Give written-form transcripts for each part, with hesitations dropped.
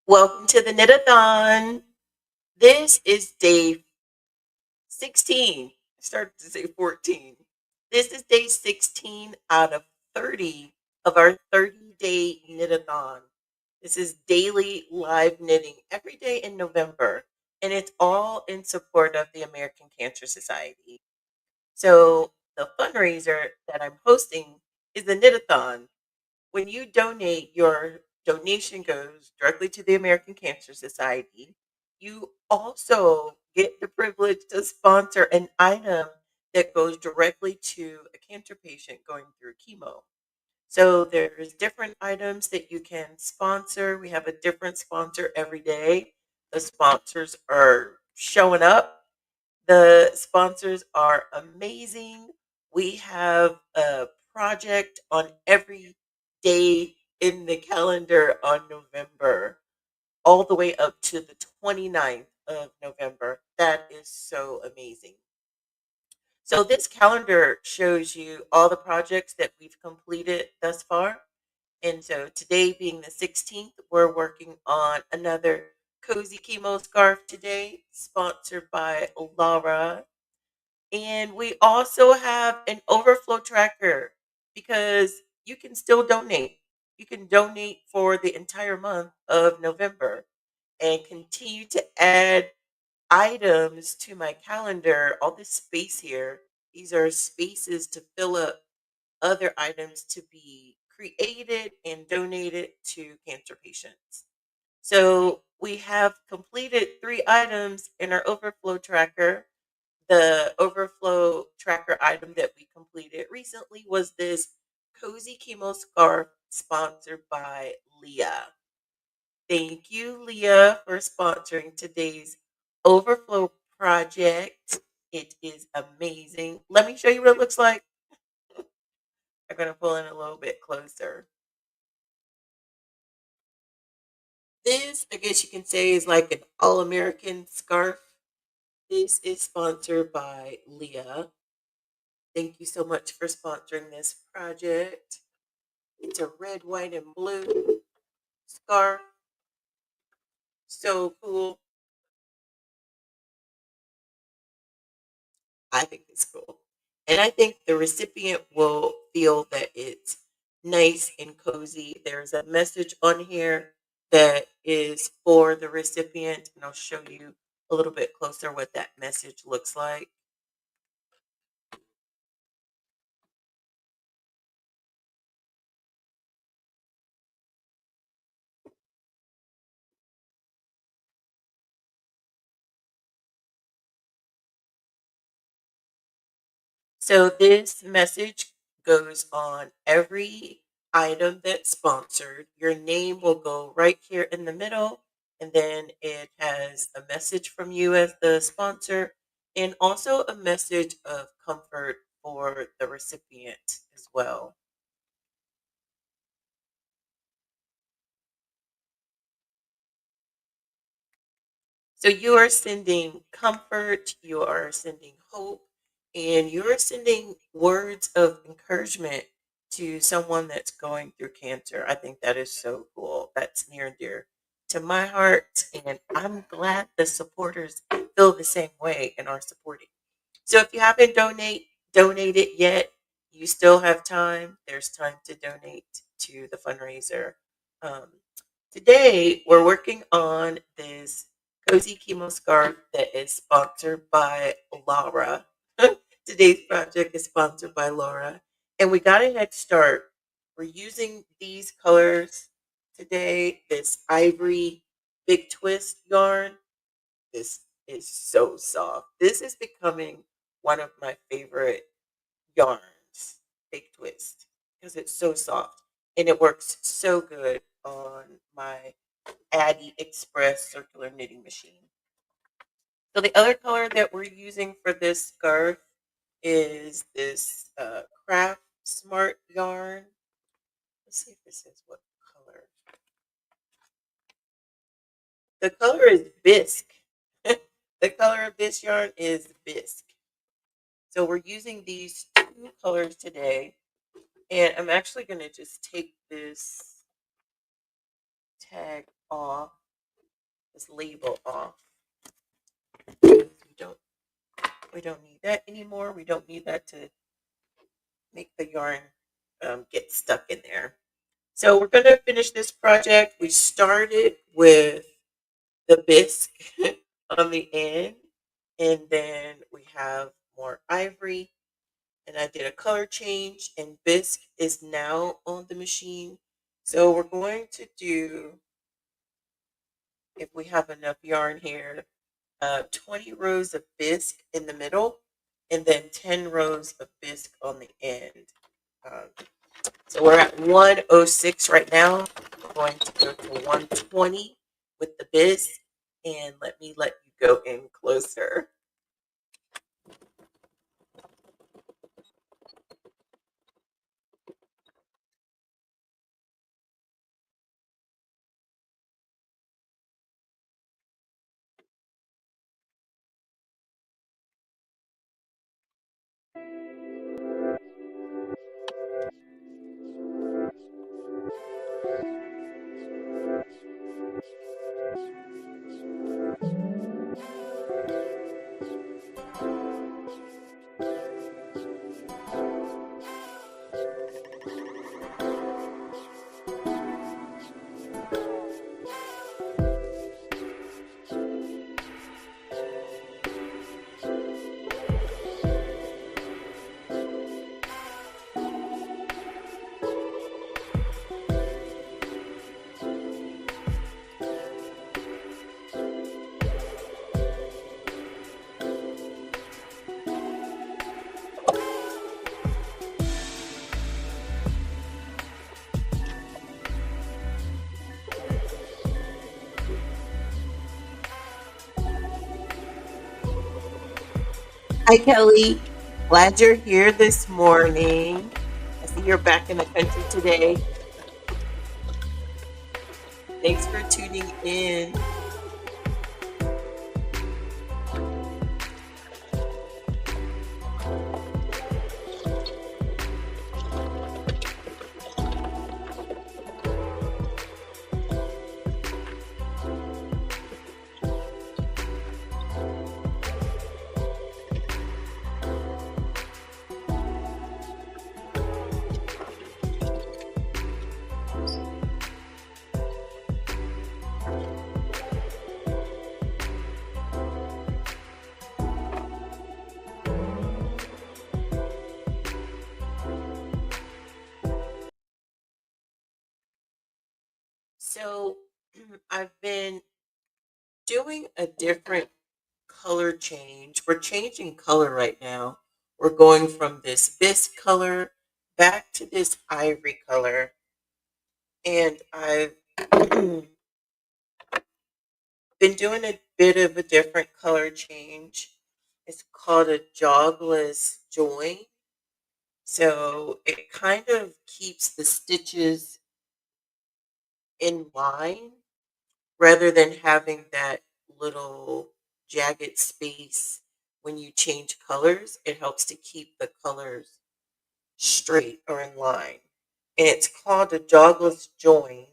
Welcome to the Knit-a-thon. This is day 16. I started to say 14. This is day 16 out of 30 of our 30-day knit-a-thon. This is daily live knitting every day in November, and it's all in support of the American Cancer Society. So the fundraiser that I'm hosting is the Knit-a-thon. When you donate, your donation goes directly to the American Cancer Society. You also get the privilege to sponsor an item that goes directly to a cancer patient going through chemo. So there's different items that you can sponsor. We have a different sponsor every day. The sponsors are showing up. The sponsors are amazing. We have a project on every day in the calendar on November, all the way up to the 29th of November. That is so amazing. So, this calendar shows you all the projects that we've completed thus far. And so, today being the 16th, we're working on another cozy chemo scarf today, sponsored by Laura. And we also have an overflow tracker because you can still donate. You can donate for the entire month of November and continue to add items to my calendar. All this space here, these are spaces to fill up other items to be created and donated to cancer patients. So we have completed 3 items in our overflow tracker. The overflow tracker item that we completed recently was this cozy chemo scarf sponsored by Leah. Thank you, Leah, for sponsoring today's overflow project. It is amazing. Let me show you what it looks like. I'm going to pull in a little bit closer. This, I guess you can say, is like an all American scarf. This is sponsored by Leah. Thank you so much for sponsoring this project. It's a red, white, and blue scarf. So cool. I think it's cool. And I think the recipient will feel that it's nice and cozy. There's a message on here that is for the recipient, and I'll show you a little bit closer what that message looks like. So this message goes on every item that's sponsored. Your name will go right here in the middle, and then it has a message from you as the sponsor and also a message of comfort for the recipient as well. So you are sending comfort, you are sending hope, and you're sending words of encouragement to someone that's going through cancer. I think that is so cool. That's near and dear to my heart, and I'm glad the supporters feel the same way and are supporting. So if you haven't donated yet, you still have time. There's time to donate to the fundraiser. Um, Today we're working on this cozy chemo scarf that is sponsored by Laura. Today's project is sponsored by Laura, and we got a head start. We're using these colors today. This ivory big twist yarn. This is so soft. This is becoming one of my favorite yarns, Big Twist, because it's so soft and it works so good on my Addy Express circular knitting machine. So the other color that we're using for this scarf is this Craft Smart yarn. Let's see if this is what color. The color is bisque. The color of this yarn is bisque. So we're using these 2 colors today. And I'm actually going to just take this tag off this label off. We don't need that anymore. We don't need that to make the yarn get stuck in there. So we're going to finish this project. We started with the bisque on the end, and then we have more ivory, and I did a color change, and bisque is now on the machine. So we're going to do, if we have enough yarn here, 20 rows of bisque in the middle, and then 10 rows of bisque on the end. Um, so we're at 106 right now. We're going to go to 120 with the bisque, and let you go in closer. Hi, Kelly. Glad you're here this morning. I see you're back in the country today. Thanks for tuning in. So, I've been doing a different color change. We're changing color right now. We're going from this bisque color back to this ivory color. And I've been doing a bit of a different color change. It's called a jogless join. So it kind of keeps the stitches in line rather than having that little jagged space when you change colors. It helps to keep the colors straight or in line. And it's called a jogless join.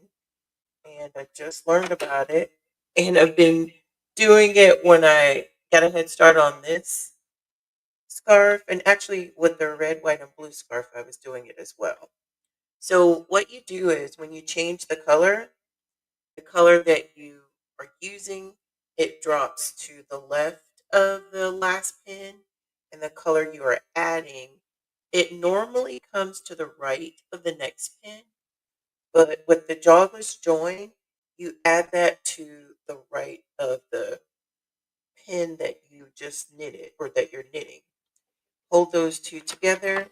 And I just learned about it. And I've been doing it when I got a head start on this scarf. And actually, with the red, white, and blue scarf, I was doing it as well. So, what you do is when you change the color that you are using, it drops to the left of the last pin, and the color you are adding, it normally comes to the right of the next pin. But with the jogless join, you add that to the right of the pin that you just knitted or that you're knitting. Hold those two together.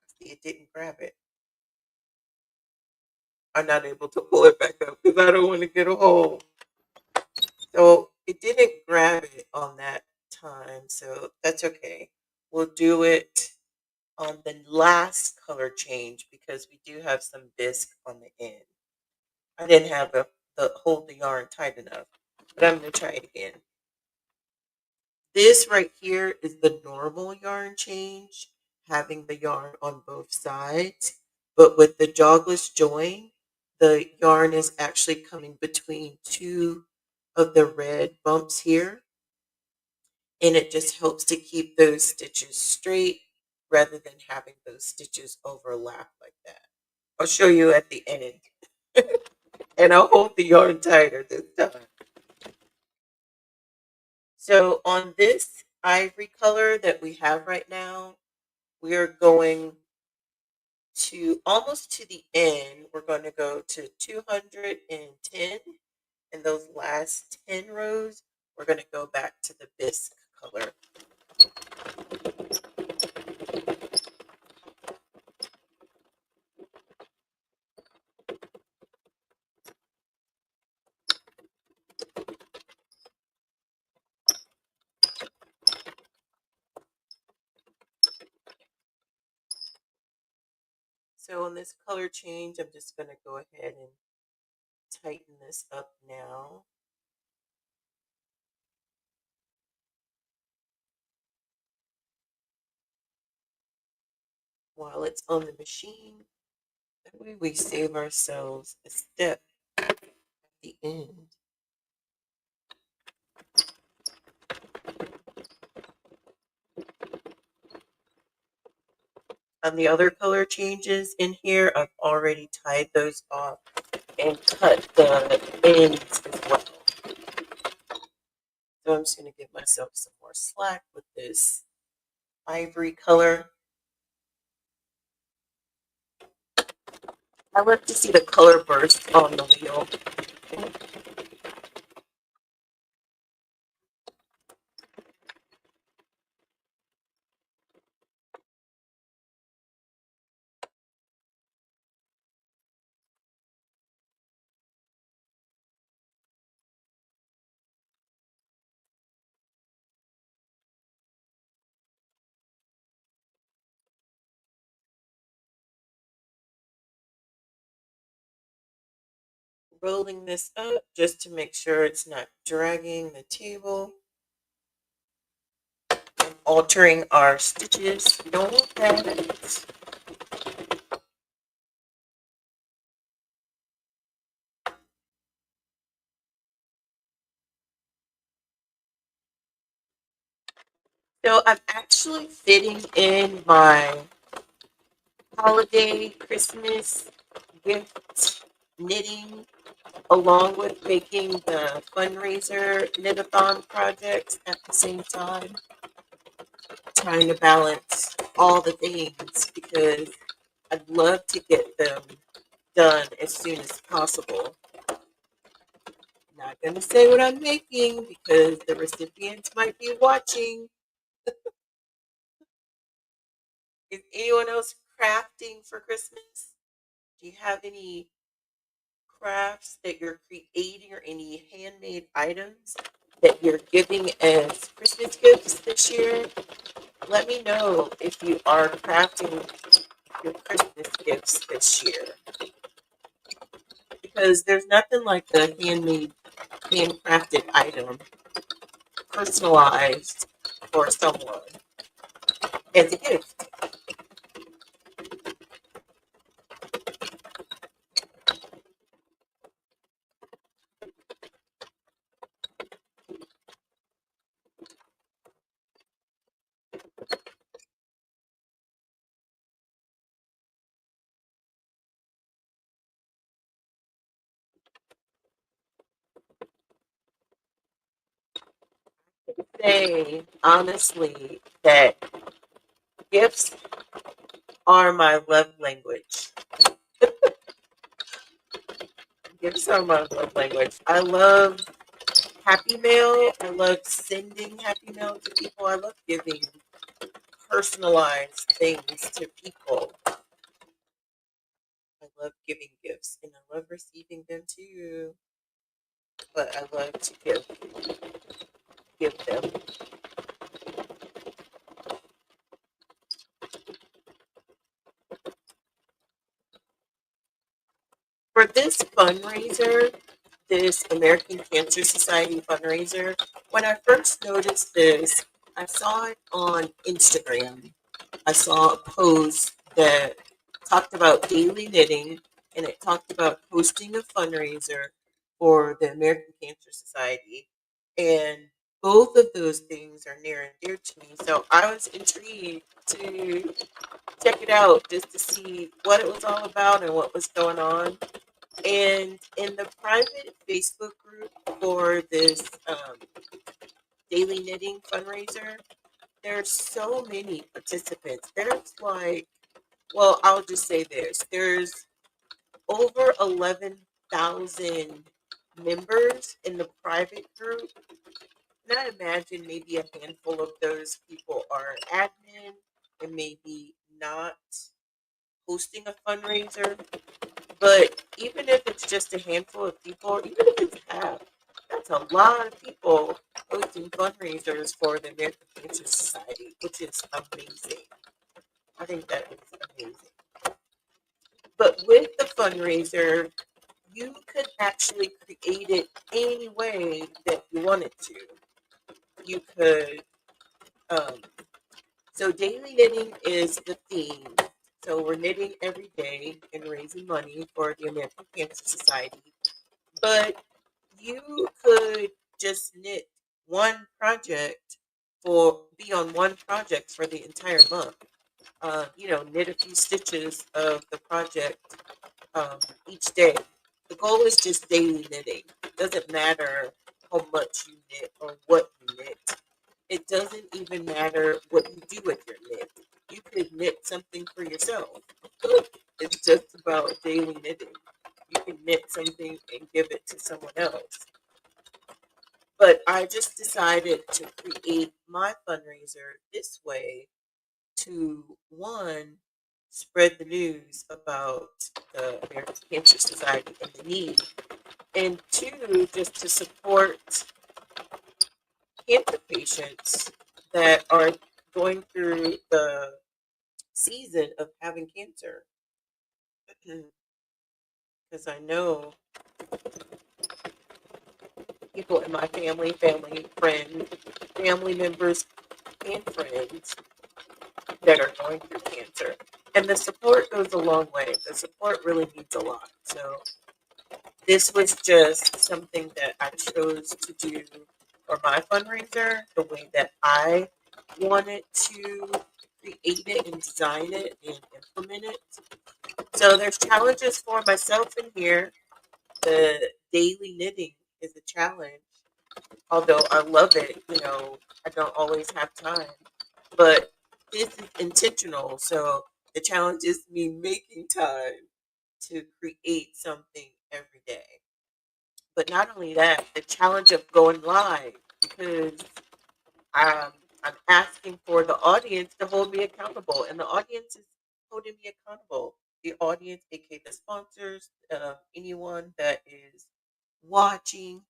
See, it didn't grab it. I'm not able to pull it back up because I don't want to get a hole. So it didn't grab it on that time, so that's okay. We'll do it on the last color change because we do have some bisque on the end. I didn't have the hold the yarn tight enough, but I'm going to try it again. This right here is the normal yarn change, having the yarn on both sides. But with the jogless join, the yarn is actually coming between two of the red bumps here, and it just helps to keep those stitches straight rather than having those stitches overlap like that. I'll show you at the end, and I'll hold the yarn tighter this time. So on this ivory color that we have right now, we are going to almost to the end. We're going to go to 210, and those last 10 rows, we're going to go back to the bisque color. So on this color change, I'm just going to go ahead and tighten this up now. While it's on the machine, that way we save ourselves a step at the end. On the other color changes in here, I've already tied those off and cut the ends as well. So I'm just going to give myself some more slack with this ivory color. I love to see the color burst on the wheel. Rolling this up just to make sure it's not dragging the table. And altering our stitches. No that. So I'm actually fitting in my holiday Christmas gift knitting along with making the fundraiser knit-a-thon projects at the same time, trying to balance all the things because I'd love to get them done as soon as possible. Not going to say what I'm making because the recipients might be watching. Is anyone else crafting for Christmas? Do you have any crafts that you're creating or any handmade items that you're giving as Christmas gifts this year? Let me know if you are crafting your Christmas gifts this year. Because there's nothing like the handcrafted item personalized for someone as a gift. Say honestly that gifts are my love language. Gifts are my love language. I love happy mail. I love sending happy mail to people. I love giving personalized things to people. I love giving gifts and I love receiving them too. But I love to give them. For this fundraiser, this American Cancer Society fundraiser, when I first noticed this, I saw it on Instagram. I saw a post that talked about daily knitting and it talked about hosting a fundraiser for the American Cancer Society. And both of those things are near and dear to me. So I was intrigued to check it out just to see what it was all about and what was going on. And in the private Facebook group for this daily knitting fundraiser, there's so many participants. There's like, well, I'll just say this: there's over 11,000 members in the private group. And I imagine maybe a handful of those people are admin and maybe not hosting a fundraiser. But even if it's just a handful of people, or even if it's half, that's a lot of people hosting fundraisers for the American Cancer Society, which is amazing. I think that is amazing. But with the fundraiser, you could actually create it any way that you wanted to. You could, um, so daily knitting is the theme. So we're knitting every day and raising money for the American Cancer Society. But you could just knit one project for be on one project for the entire month. Knit a few stitches of the project each day. The goal is just daily knitting. It doesn't matter how much you knit or what you knit. It doesn't even matter what you do with your knit. You could knit something for yourself. It's just about daily knitting. You can knit something and give it to someone else. But I just decided to create my fundraiser this way to one, spread the news about the American Cancer Society and the need, and two, just to support cancer patients that are going through the season of having cancer. Because I know people in my family members, and friends that are going through cancer. And the support goes a long way. The support really means a lot. So this was just something that I chose to do for my fundraiser, the way that I wanted to create it and design it and implement it. So there's challenges for myself in here. The daily knitting is a challenge. Although I love it, I don't always have time. But this is intentional. So the challenge is me making time to create something every day. But not only that, the challenge of going live because um, I'm asking for the audience to hold me accountable, and the audience is holding me accountable. The audience, aka the sponsors, anyone that is watching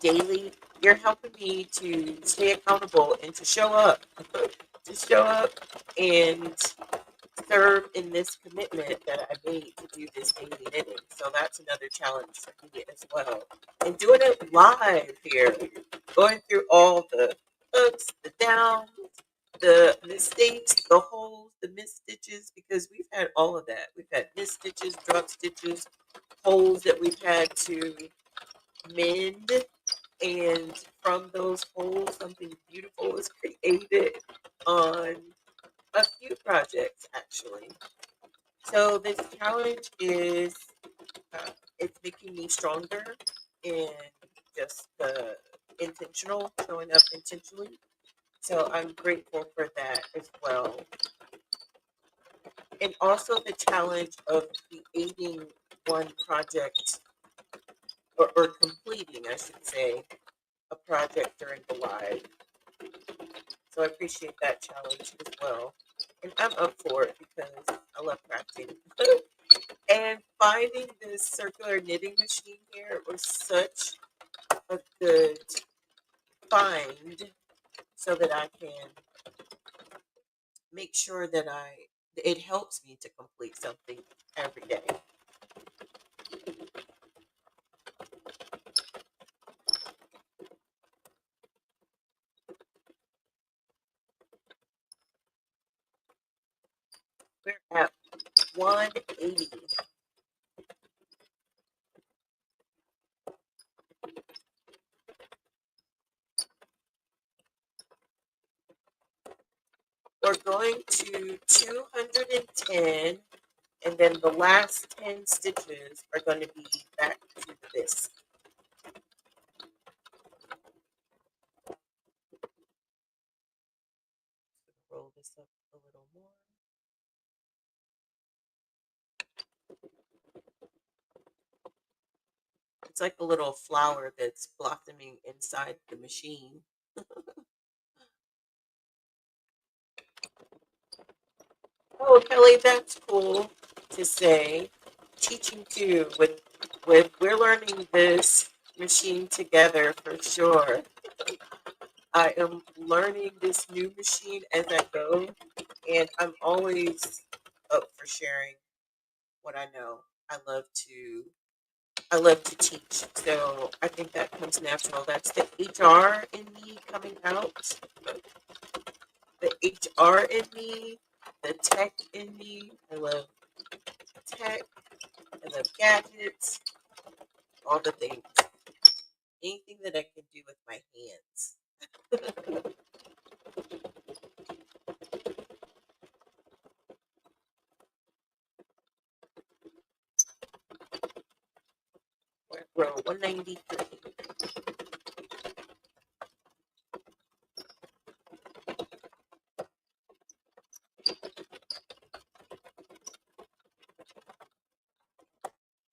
daily, you're helping me to stay accountable and to show up, to show up and serve in this commitment that I made to do this daily knitting. So that's another challenge for me as well. And doing it live here, going through all the ups, the downs, the mistakes, the holes, the missed stitches, because we've had all of that. We've had missed stitches, drop stitches, holes that we've had to mend, and from those holes, something beautiful was created on a few projects, actually. So this challenge is it's making me stronger and just intentional, showing up intentionally. So I'm grateful for that as well. And also the challenge of creating one project or completing, I should say, a project during the live. So I appreciate that challenge as well. And I'm up for it because I love crafting. And finding this circular knitting machine here was such a good find so that I can make sure that it helps me to complete something every day. We're at 180. we're going to 210, and then the last 10 stitches are going to be back to the bisque. Roll this up a little more. It's like a little flower that's blossoming inside the machine. Oh, Kelly, that's cool to say. Teaching too with we're learning this machine together for sure. I am learning this new machine as I go, and I'm always up for sharing what I know. I love to I love to teach, so I think that comes natural. That's the HR in me coming out. The HR in me, the tech in me. I love tech. I love gadgets, all the things. Anything that I can do with my hands. Row 193.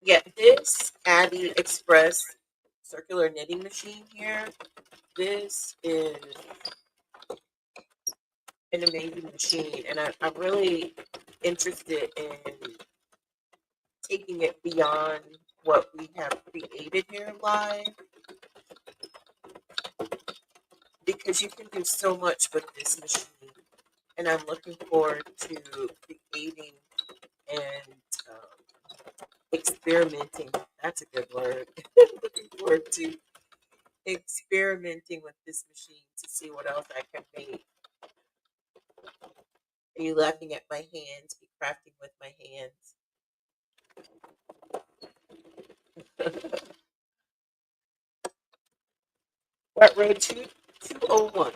Yeah, this Addy Express circular knitting machine here, this is an amazing machine, and I'm really interested in taking it beyond what we have created here live, because you can do so much with this machine, and I'm looking forward to creating and experimenting. That's a good word. Looking forward to experimenting with this machine to see what else I can make. Are you laughing at my hands? Be crafting with my hands. What row 201?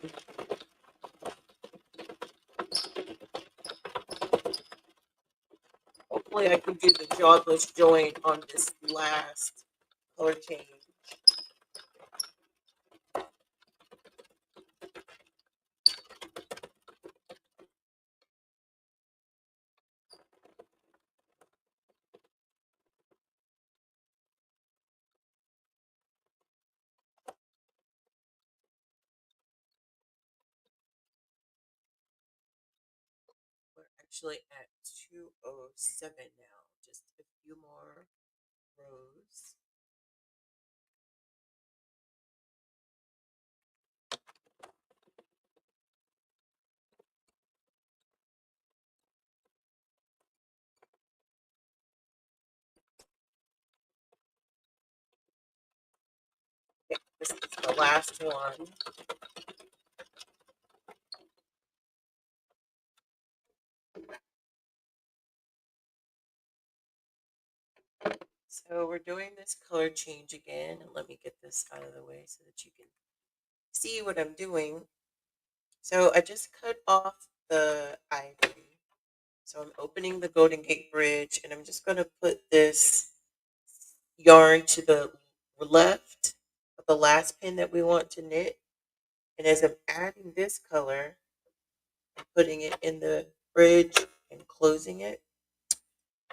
Hopefully I can do the jogless join on this last color change. We're actually at 207 now. Just a few more rows. Okay, this is the last one. So we're doing this color change again, and let me get this out of the way so that you can see what I'm doing. So I just cut off the ivory. So I'm opening the Golden Gate Bridge, and I'm just going to put this yarn to the left of the last pin that we want to knit. And as I'm adding this color and putting it in the bridge and closing it,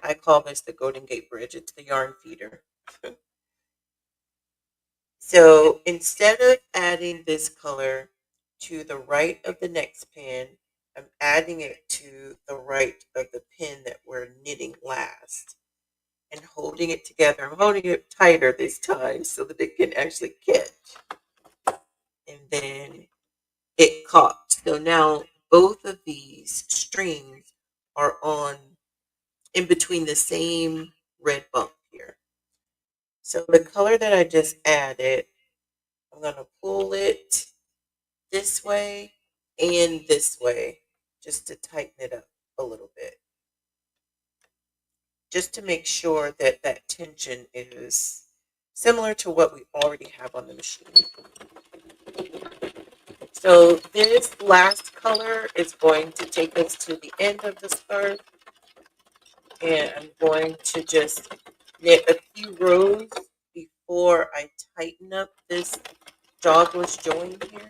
I call this the Golden Gate Bridge. It's the yarn feeder. So instead of adding this color to the right of the next pin, I'm adding it to the right of the pin that we're knitting last and holding it together. I'm holding it tighter this time so that it can actually catch. And then it caught. So now both of these strings are on in between the same red bump here. So the color that I just added, I'm going to pull it this way and this way just to tighten it up a little bit. Just to make sure that that tension is similar to what we already have on the machine. So this last color is going to take us to the end of the scarf, and I'm going to just knit a few rows before I tighten up this jogless join here.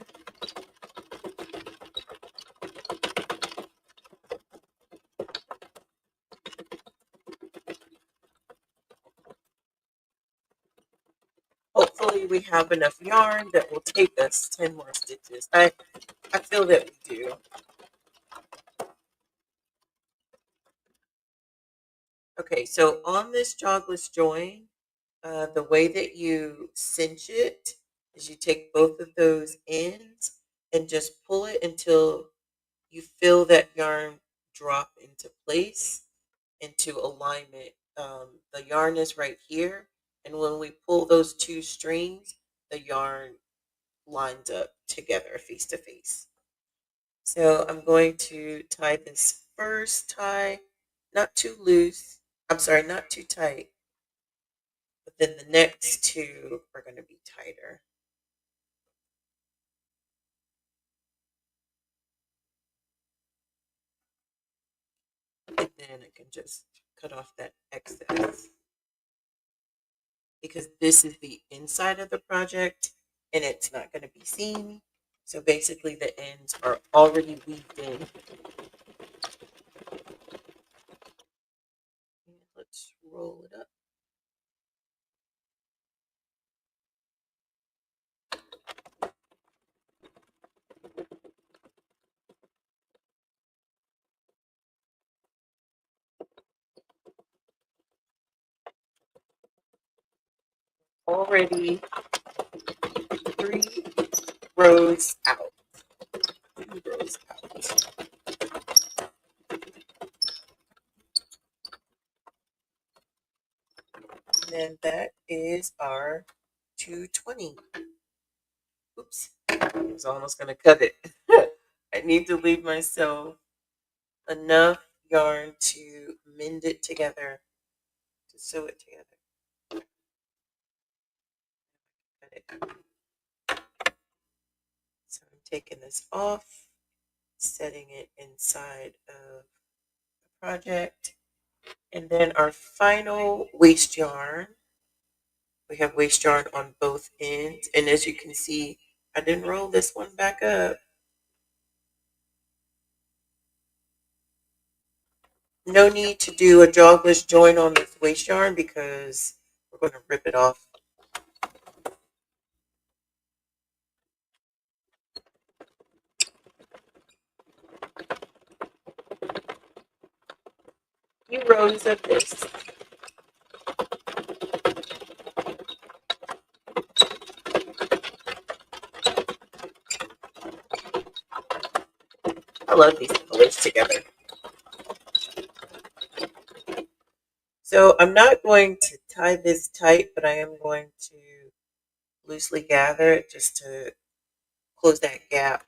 Hopefully we have enough yarn that will take us 10 more stitches. I feel that we do. Okay, so on this jogless join, the way that you cinch it is you take both of those ends and just pull it until you feel that yarn drop into place, into alignment. The yarn is right here, and when we pull those two strings, the yarn lines up together face to face. So I'm going to tie this first tie, not too loose. I'm sorry, not too tight. But then the next two are going to be tighter. And then I can just cut off that excess because this is the inside of the project and it's not going to be seen. So basically the ends are already weaved in. And let's roll it up. Already 3 rows out. 2 rows out. And then that is our 220. Oops, I was almost going to cut it. I need to leave myself enough yarn to mend it together, to sew it together. Cut it. So I'm taking this off, setting it inside of the project. And then our final waste yarn. We have waste yarn on both ends. And as you can see, I didn't roll this one back up. No need to do a jogless join on this waste yarn because we're going to rip it off. Few rows of this. I love these colors together. So I'm not going to tie this tight, but I am going to loosely gather it just to close that gap.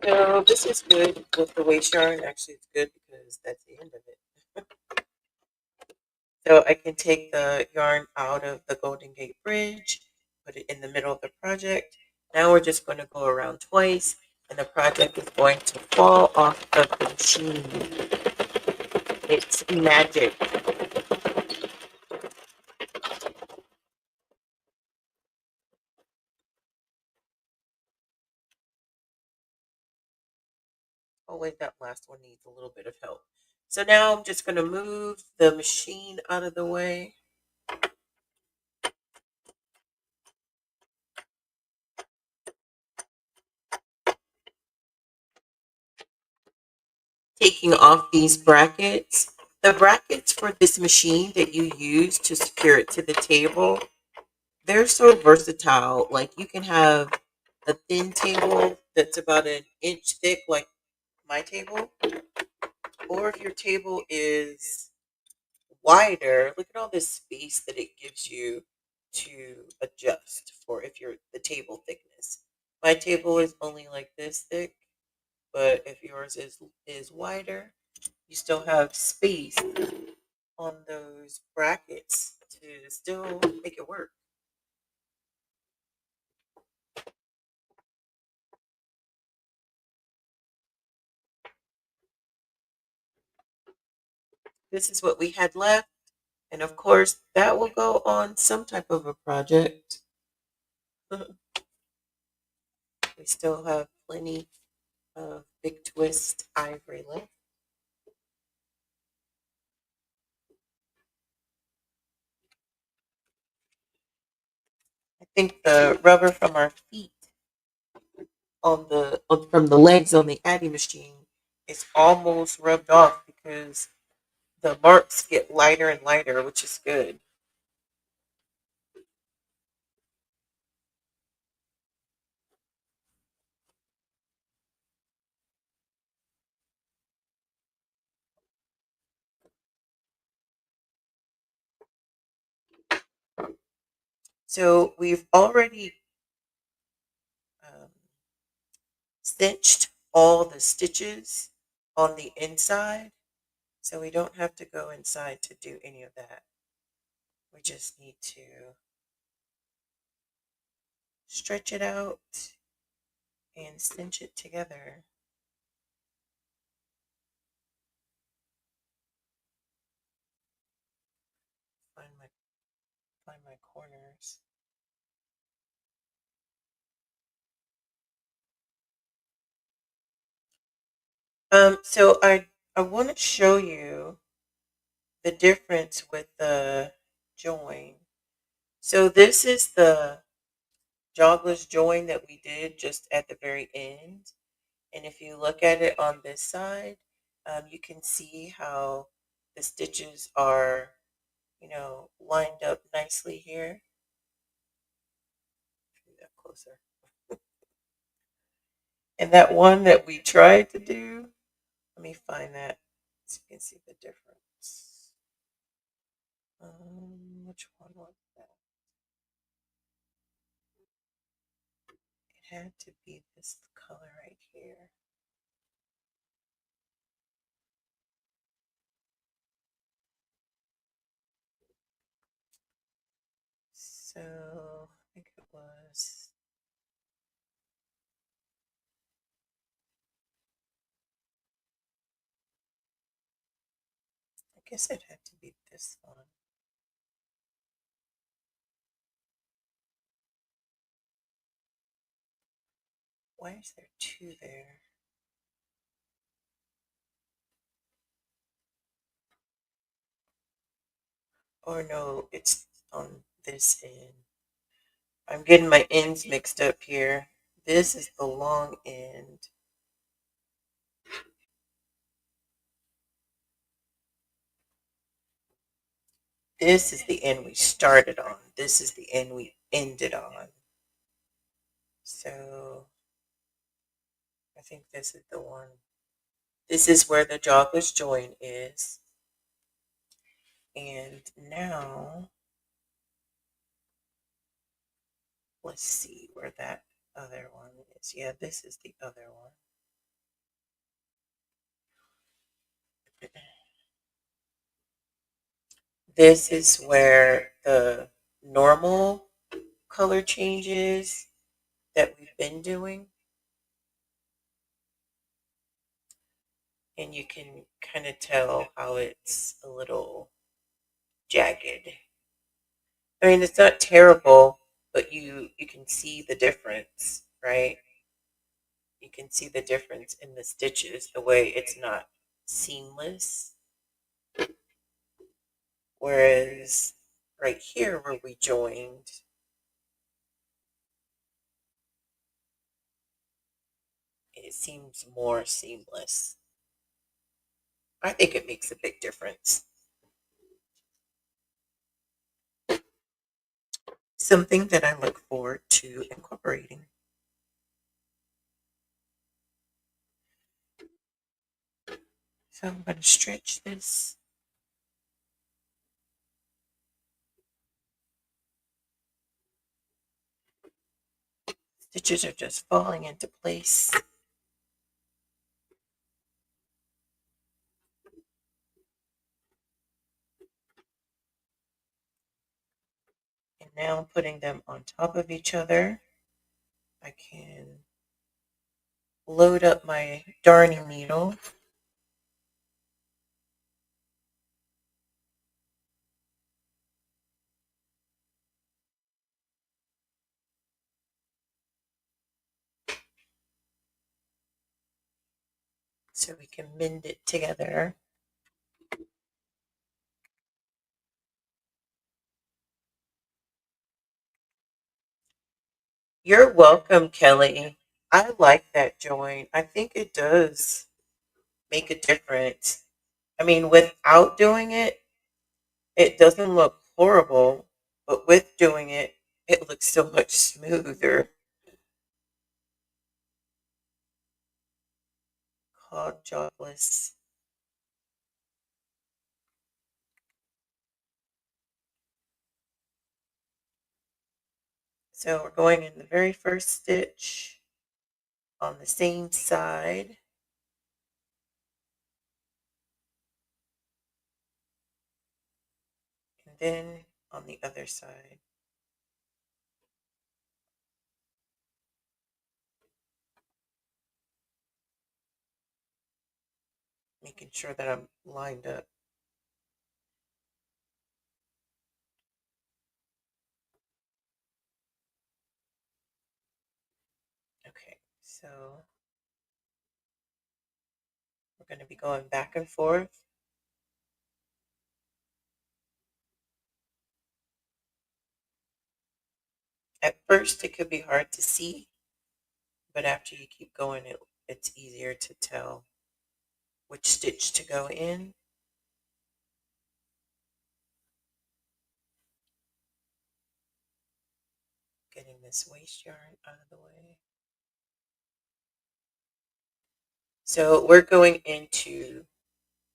So this is good with the waste yarn. Actually, it's good because that's the end of it. So I can take the yarn out of the Golden Gate Bridge, put it in the middle of the project. Now we're just going to go around twice, and the project is going to fall off of the machine. It's magic. Oh wait, that last one needs a little bit of help. So now I'm just going to move the machine out of the way. Taking off these brackets. The brackets for this machine that you use to secure it to the table, they're so versatile. Like you can have a thin table that's about an inch thick, like my table, or if your table is wider, look at all this space that it gives you to adjust for if you're the table thickness. My table is only like this thick, But if yours is wider, you still have space on those brackets to still make it work. This is what we had left. And of course, that will go on some type of a project. We still have plenty of big twist ivory left. I think the rubber from our feet from the legs on the Addy machine is almost rubbed off because the marks get lighter and lighter, which is good. So we've already um, cinched all the stitches on the inside, so we don't have to go inside to do any of that. We just need to stretch it out and cinch it together. Find my find my corners. So I want to show you the difference with the join. So this is the jogless join that we did just at the very end. And if you look at it on this side, you can see how the stitches are, lined up nicely here. Move that closer. And that one that we tried to do, let me find that so you can see the difference. Which one was that? It had to be this color right here. So I think it was. I guess it had to be this one. Why is there two there? Or no, it's on this end. I'm getting my ends mixed up here. This is the long end. This is the end we started on. This is the end we ended on. So I think this is the one. This is where the jogless join is. And now, let's see where that other one is. Yeah, this is the other one. This is where the normal color changes that we've been doing. And you can kind of tell how it's a little jagged. I mean, it's not terrible, but you can see the difference, right? You can see the difference in the stitches, the way it's not seamless. Whereas right here where we joined, it seems more seamless. I think it makes a big difference. Something that I look forward to incorporating. So I'm going to stretch this. Stitches are just falling into place. Now putting them on top of each other, I can load up my darning needle. So we can mend it together. You're welcome, Kelly. I like that joint. I think it does make a difference. I mean, without doing it, it doesn't look horrible, but with doing it, it looks so much smoother. Called jobless. So we're going in the very first stitch on the same side, and then on the other side. Making sure that I'm lined up. Okay, so we're going to be going back and forth. At first, it could be hard to see, but after you keep going, it's easier to tell which stitch to go in. Getting this waste yarn out of the way. So we're going into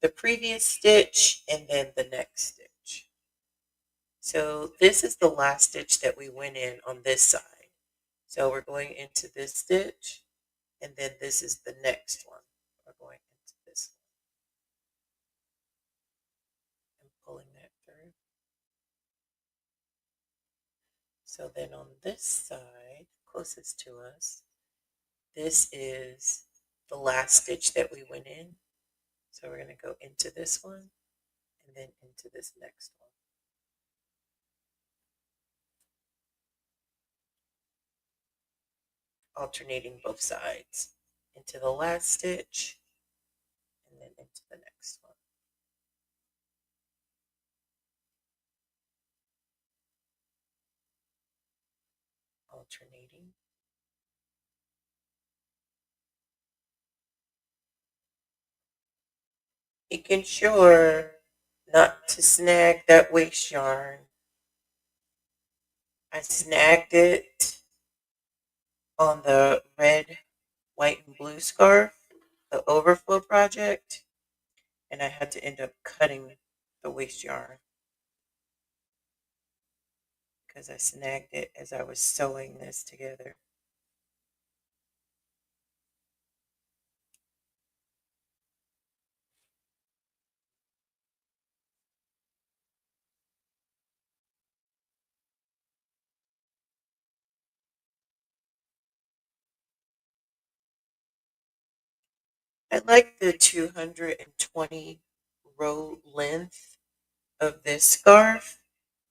the previous stitch and then the next stitch. So this is the last stitch that we went in on this side. So we're going into this stitch, and then this is the next one. We're going into this one and pulling that through. So then on this side, closest to us, this is the last stitch that we went in. So we're going to go into this one and then into this next one. Alternating both sides into the last stitch and then into the next one. Alternating. Making sure not to snag that waste yarn. I snagged it on the red, white, and blue scarf, the overflow project, and I had to end up cutting the waste yarn because I snagged it as I was sewing this together. I like the 220 row length of this scarf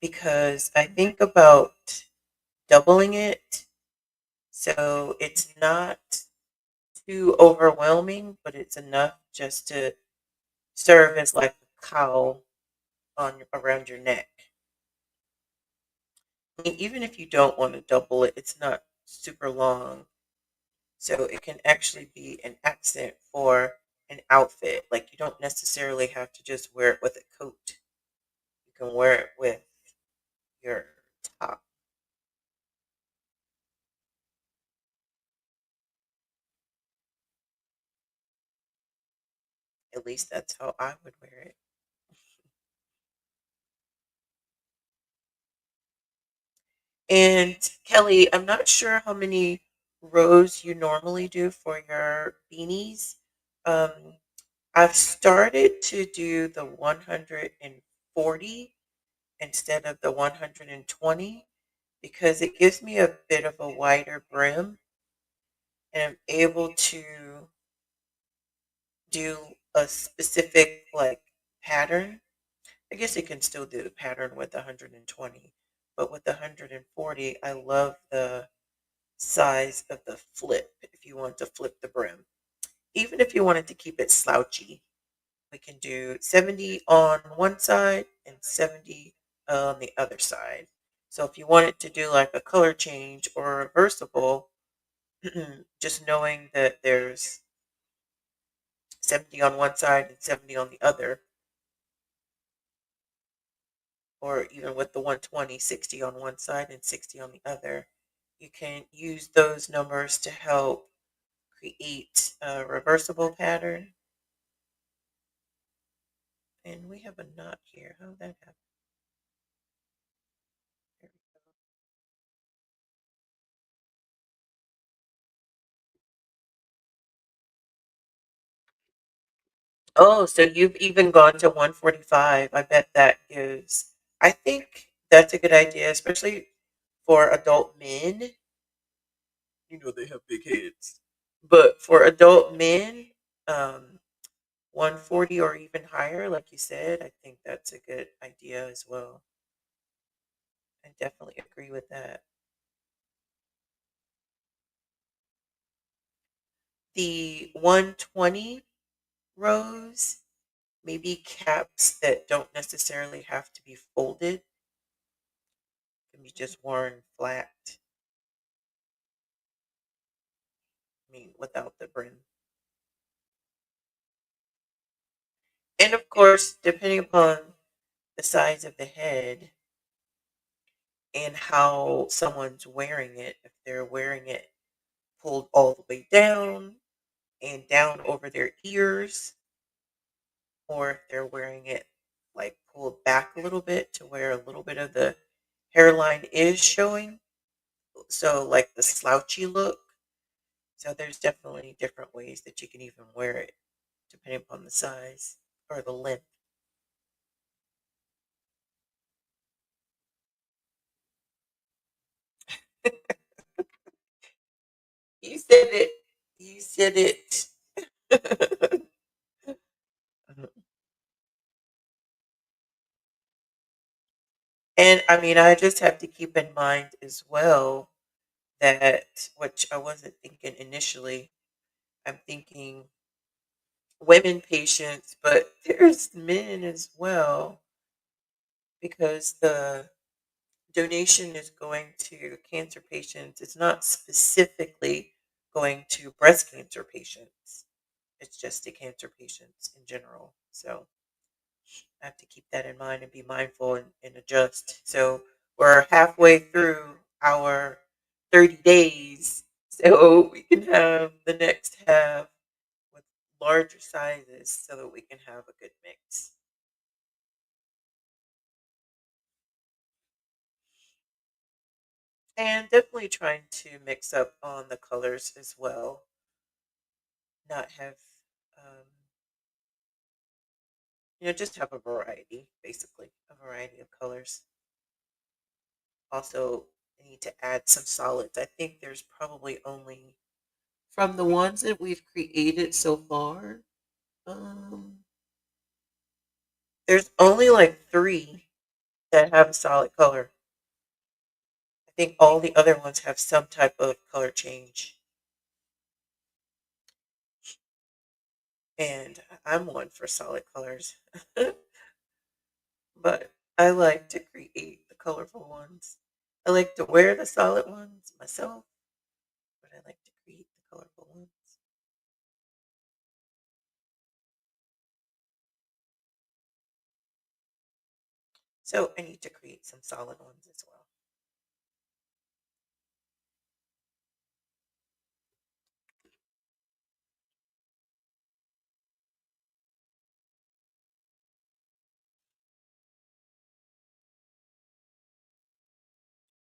because I think about doubling it so it's not too overwhelming, but it's enough just to serve as like a cowl on around your neck. I mean, even if you don't want to double it, it's not super long, so it can actually be an accent for an outfit. Like you don't necessarily have to just wear it with a coat. You can wear it with your top. At least that's how I would wear it. And Kelly, I'm not sure how many rows you normally do for your beanies. Um, I've started to do the 140 instead of the 120. because it gives me a bit of a wider brim and I'm able to do a specific like pattern. I guess you can still do the pattern with 120, but with the 140, I love the size of the flip if you want to flip the brim. Even if you wanted to keep it slouchy, we can do 70 on one side and 70 on the other side. So if you wanted to do like a color change or a reversible, just knowing that there's 70 on one side and 70 on the other, or even with the 120, 60 on one side and 60 on the other, you can use those numbers to help create a reversible pattern. And we have a knot here. How did that happen? There we go. Oh, so you've even gone to 145. I bet that gives, I think that's a good idea, especially for adult men. You know they have big heads. But for adult men, 140 or even higher, like you said, I think that's a good idea as well. I definitely agree with that. The 120 rows, maybe caps that don't necessarily have to be folded, can be just worn flat. I mean, without the brim. And of course, depending upon the size of the head and how someone's wearing it, if they're wearing it pulled all the way down and down over their ears, or if they're wearing it like pulled back a little bit to where a little bit of the hairline is showing. So, like the slouchy look. So, there's definitely different ways that you can even wear it depending upon the size or the length. You said it. You said it. And I mean, I just have to keep in mind as well that, which I wasn't thinking initially, I'm thinking women patients, but there's men as well because the donation is going to cancer patients. It's not specifically going to breast cancer patients, it's just to cancer patients in general. So I have to keep that in mind and be mindful and adjust. So we're halfway through our 30 days. So we can have the next half with larger sizes so that we can have a good mix. And definitely trying to mix up on the colors as well. Not have, um, just have a variety, basically, a variety of colors. Also, I need to add some solids. I think there's probably only from the ones that we've created so far, um, there's only like three that have a solid color. I think all the other ones have some type of color change. And I'm one for solid colors. But I like to create the colorful ones. I like to wear the solid ones myself, but I like to create the colorful ones. So I need to create some solid ones as well.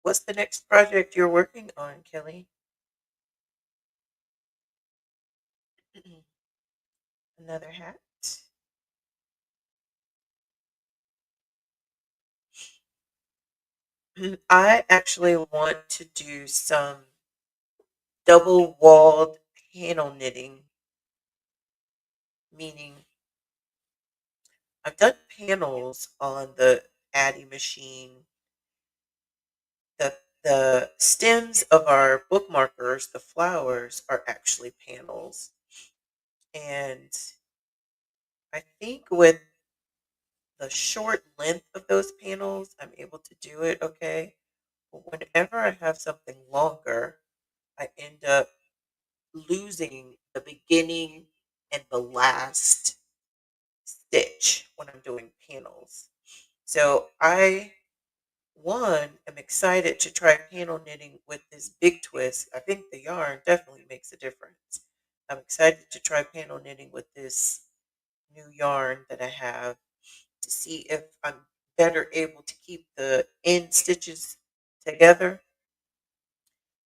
What's the next project you're working on, Kelly? Another hat? I actually want to do some double walled panel knitting, meaning I've done panels on the Addy machine. The stems of our bookmarkers, the flowers, are actually panels. And I think with the short length of those panels, I'm able to do it okay. But whenever I have something longer, I end up losing the beginning and the last stitch when I'm doing panels. So am excited to try panel knitting with this big twist. I think the yarn definitely makes a difference. I'm excited to try panel knitting with this new yarn that I have to see if I'm better able to keep the end stitches together.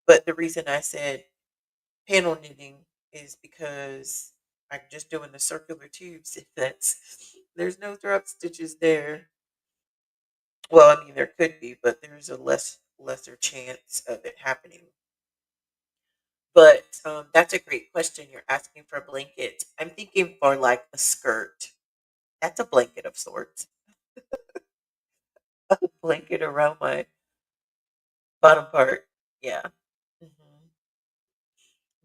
But the reason I said panel knitting is because I'm just doing the circular tubes. There's no drop stitches there. Well, I mean there could be, but there's a lesser chance of it happening. But that's a great question. You're asking for a blanket. I'm thinking for like a skirt. That's a blanket of sorts. A blanket around my bottom part. Yeah. hmm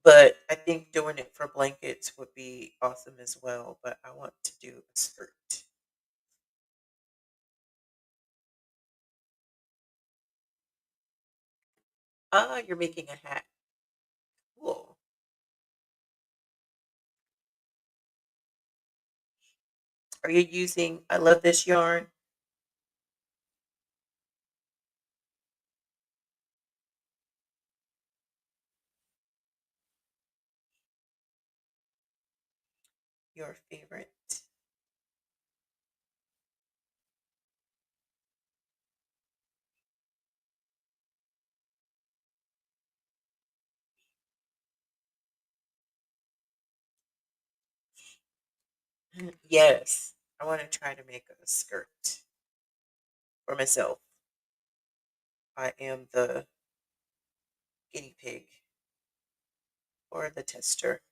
But I think doing it for blankets would be awesome as well. But I want to do a skirt. Ah, you're making a hat. Cool. Are you using, I love this yarn, your favorite? Yes. I want to try to make a skirt for myself. I am the guinea pig or the tester.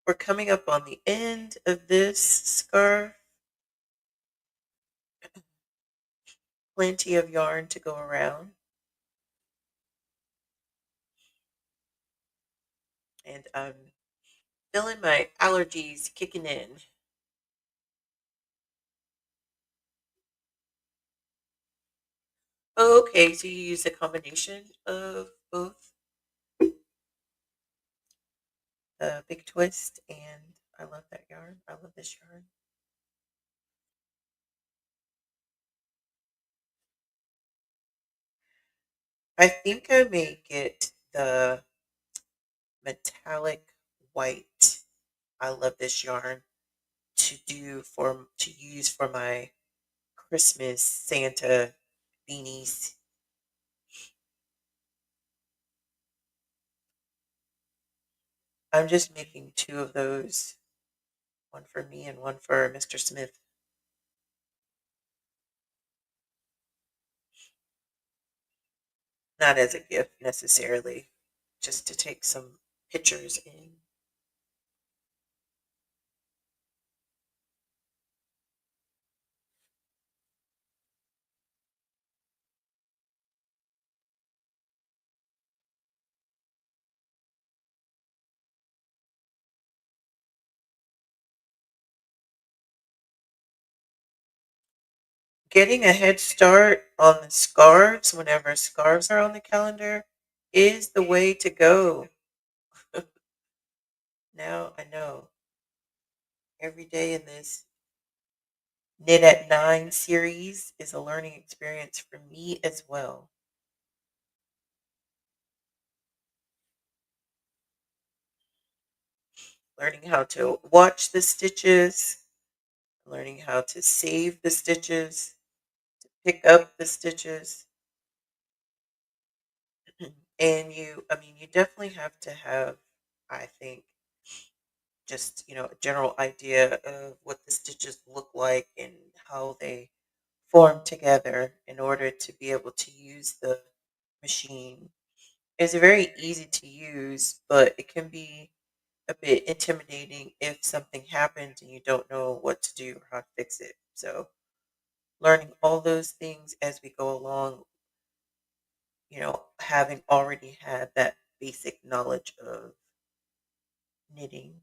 We're coming up on the end of this scarf. Plenty of yarn to go around. And I'm feeling my allergies kicking in. Oh, okay, so you use a combination of both the big twist and I love that yarn. I love this yarn. I think I may get the metallic white. I love this yarn to use for my Christmas Santa beanies. I'm just making two of those, one for me and one for Mr. Smith. Not as a gift necessarily, just to take some pictures in. Getting a head start on the scarves whenever scarves are on the calendar is the way to go. Now I know every day in this Knit at Nine series is a learning experience for me as well. Learning how to watch the stitches, learning how to save the stitches, pick up the stitches. And I mean, you definitely have to have, I think, just, a general idea of what the stitches look like and how they form together in order to be able to use the machine. It's very easy to use, but it can be a bit intimidating if something happens and you don't know what to do or how to fix it. So, learning all those things as we go along, having already had that basic knowledge of knitting.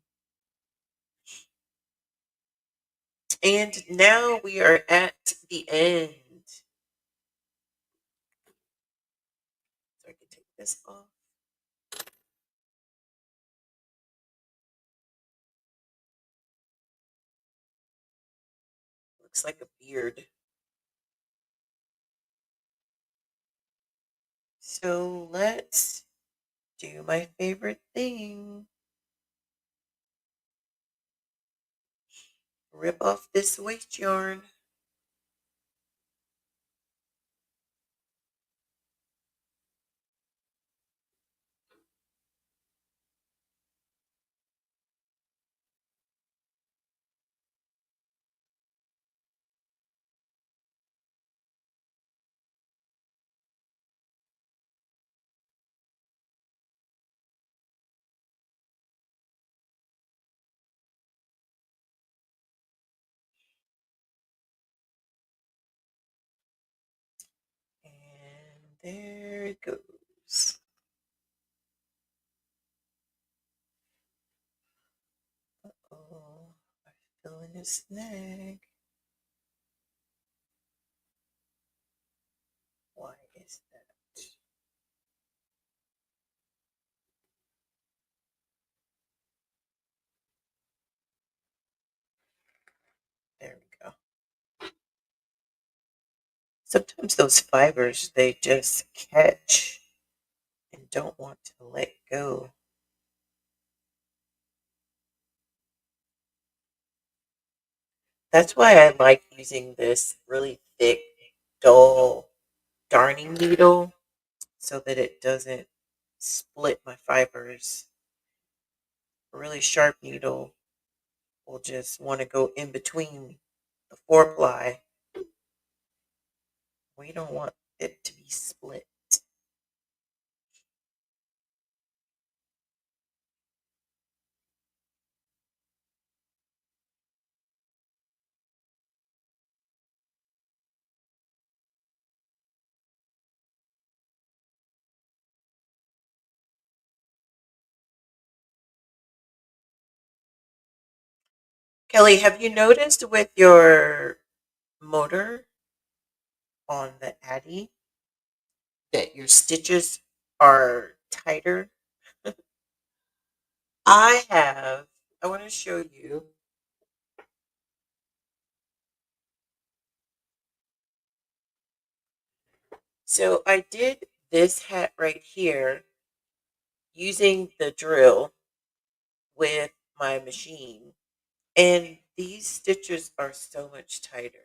And now we are at the end. So I can take this off. Looks like a beard. So let's do my favorite thing. Rip off this waste yarn. And there it goes. Oh, I'm feeling a snag. Why is that? There we go. Sometimes those fibers, they just catch and don't want to let go. That's why I like using this really thick, dull darning needle so that it doesn't split my fibers. A really sharp needle will just want to go in between the four ply. We don't want it to be split. Kelly, have you noticed with your motor on the Addy that your stitches are tighter? I have. I want to show you. So I did this hat right here using the drill with my machine. And these stitches are so much tighter.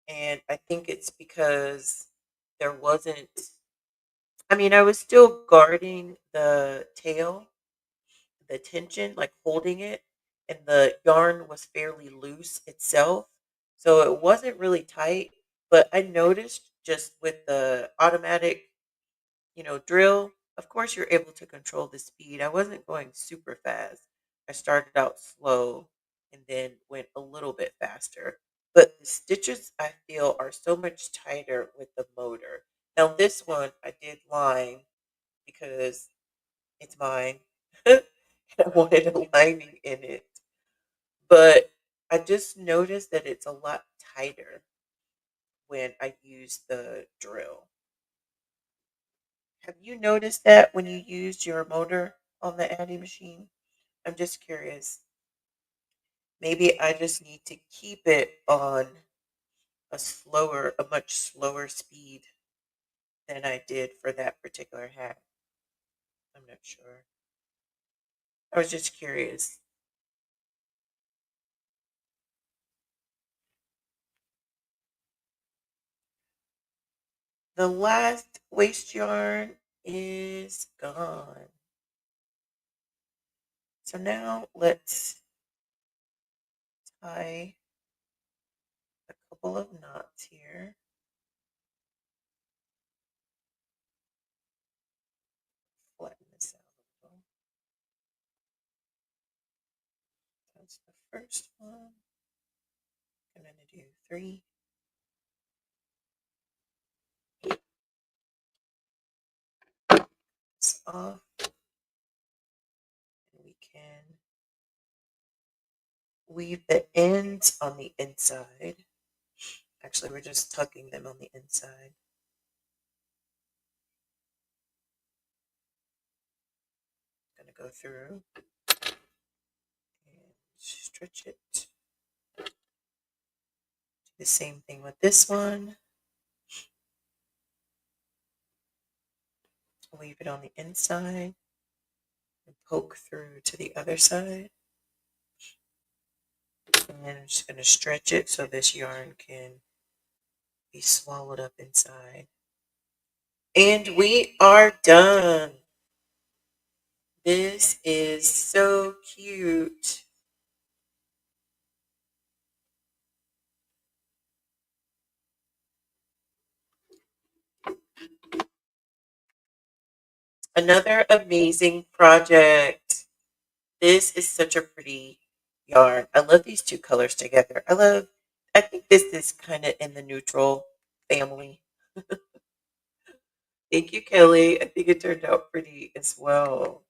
And I think it's because there wasn't, I mean, I was still guarding the tail, the tension, like holding it, and the yarn was fairly loose itself. So it wasn't really tight, but I noticed just with the automatic, drill, of course you're able to control the speed. I wasn't going super fast. I started out slow and then went a little bit faster. But the stitches I feel are so much tighter with the motor. Now this one I did line because it's mine. I wanted a lining in it. But I just noticed that it's a lot tighter when I use the drill. Have you noticed that when you used your motor on the Addy machine? I'm just curious. Maybe I just need to keep it on a much slower speed than I did for that particular hat. I'm not sure. I was just curious. The last waste yarn is gone. So now let's tie a couple of knots here. Flatten this out a little. That's the first one. I'm going to do 3. It's off. And we can weave the ends on the inside. Actually, we're just tucking them on the inside. I'm going to go through and stretch it. Do the same thing with this one. Weave it on the inside and poke through to the other side. And then I'm just going to stretch it so this yarn can be swallowed up inside. And we are done. This is so cute. Another amazing project. This is such a pretty yarn. I love these two colors together. I think this is kind of in the neutral family. Thank you, Kelly. I think it turned out pretty as well.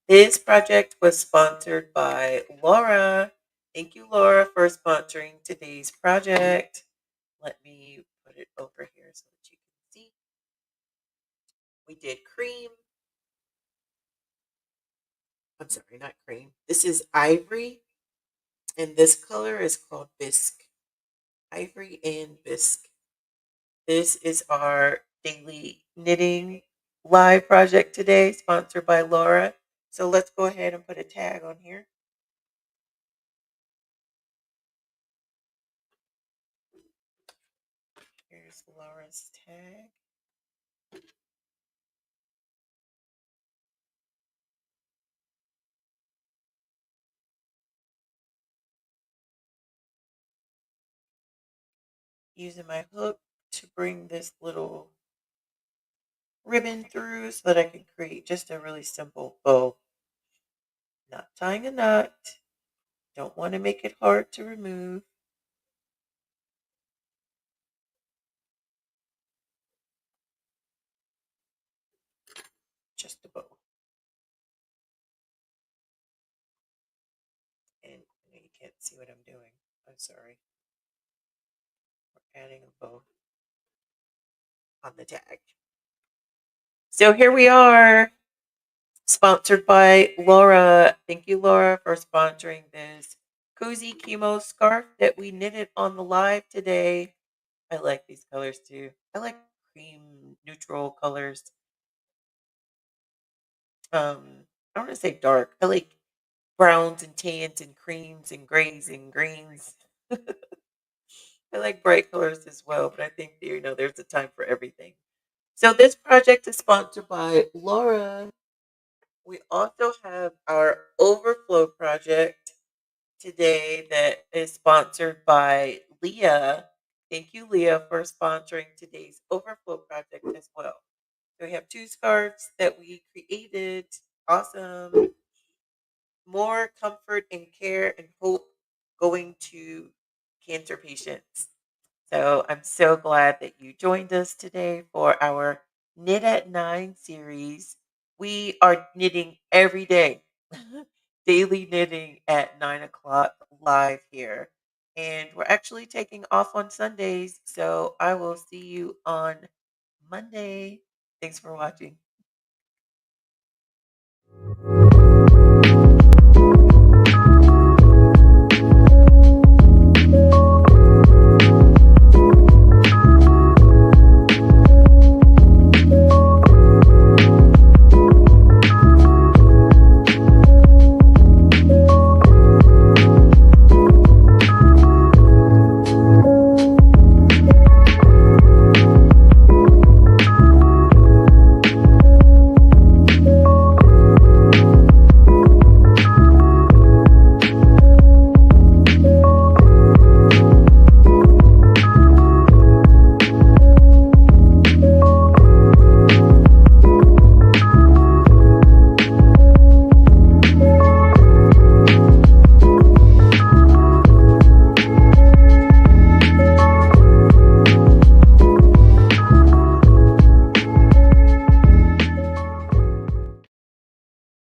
This project was sponsored by Laura. Thank you, Laura, for sponsoring today's project. Let me put it over here so that you can see. We did cream. I'm sorry, not cream. This is ivory, and this color is called bisque. Ivory and bisque. This is our daily knitting live project today, sponsored by Laura. So let's go ahead and put a tag on here. Here's Laura's tag. Using my hook to bring this little ribbon through so that I can create just a really simple bow. Not tying a knot. Don't want to make it hard to remove. Just a bow. And you can't see what I'm doing. I'm sorry. We're adding a bow on the tag. So here we are, sponsored by Laura. Thank you, Laura, for sponsoring this cozy chemo scarf that we knitted on the live today. I like these colors too. I like cream neutral colors. I don't want to say dark. I like browns and tans and creams and grays and greens. I like bright colors as well, but I think there's a time for everything. So this project is sponsored by Laura. We also have our overflow project today that is sponsored by Leah. Thank you, Leah, for sponsoring today's overflow project as well. So we have 2 scarves that we created. Awesome. More comfort and care and hope going to cancer patients. So I'm so glad that you joined us today for our Knit at 9 series. We are knitting every day, daily knitting at 9 o'clock live here. And we're actually taking off on Sundays. So I will see you on Monday. Thanks for watching.